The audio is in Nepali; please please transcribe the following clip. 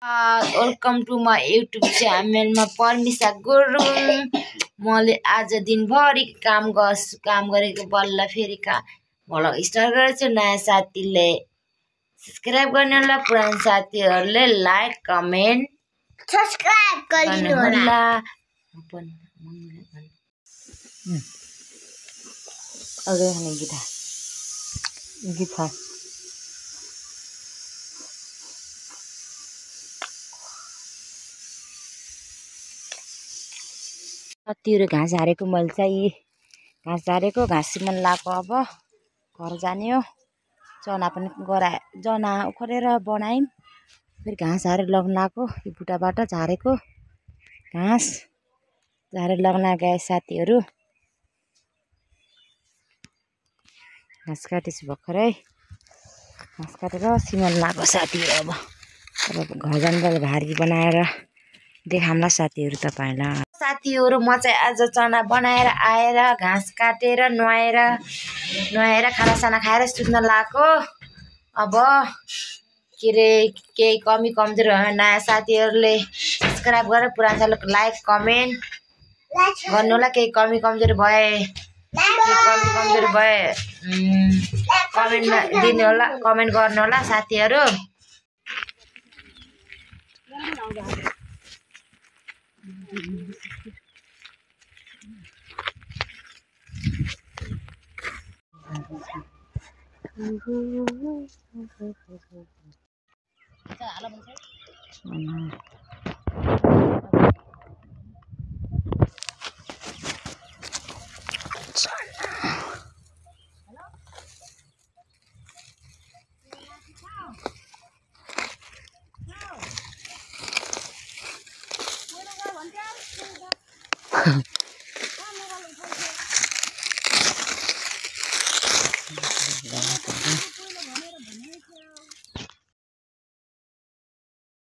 वेलकम टु माई युट्युब च्यानलमा पर्मिसा गुरुङ। मैले आज दिनभरि काम गरेको बल्ल फेरि भ्लग स्टार्ट गरेको छु। नयाँ साथीले सब्सक्राइब गर्नु होला, पुरानो साथीहरूले लाइक कमेन्ट सब्सक्राइब गर्नु होला। अरे गीता साथीहरू घाँस हारेको मैले चाहिँ घाँस झारेको घाँस मन लगाएको। अब घर जाने हो। जना पनि गराए, जना उखरेर बनायौँ। फेरि घाँस हारेर लग्न लगाएको। यो बुट्टाबाट झारेको घाँस झारेर लग्न गए साथीहरू। घाँस काटेछु भर्खरै। घाँस काटेर सिमन लगाएको साथीहरू। अब घर जानु भारी बनाएर देखाउँला साथीहरू तपाईँलाई। साथीहरू म चाहिँ आज चना बनाएर आएर घाँस काटेर नुहाएर खानासाना खाएर सुत्न लागेको। अब के अरे केही कमी कमजोरी भयो नयाँ साथीहरूले सब्सक्राइब गरेर पुरानो साथीहरूको लाइक कमेन्ट गर्नु होला। केही कमी कमजोरी भए कमेन्टमा दिनु होला, कमेन्ट गर्नु होला साथीहरू।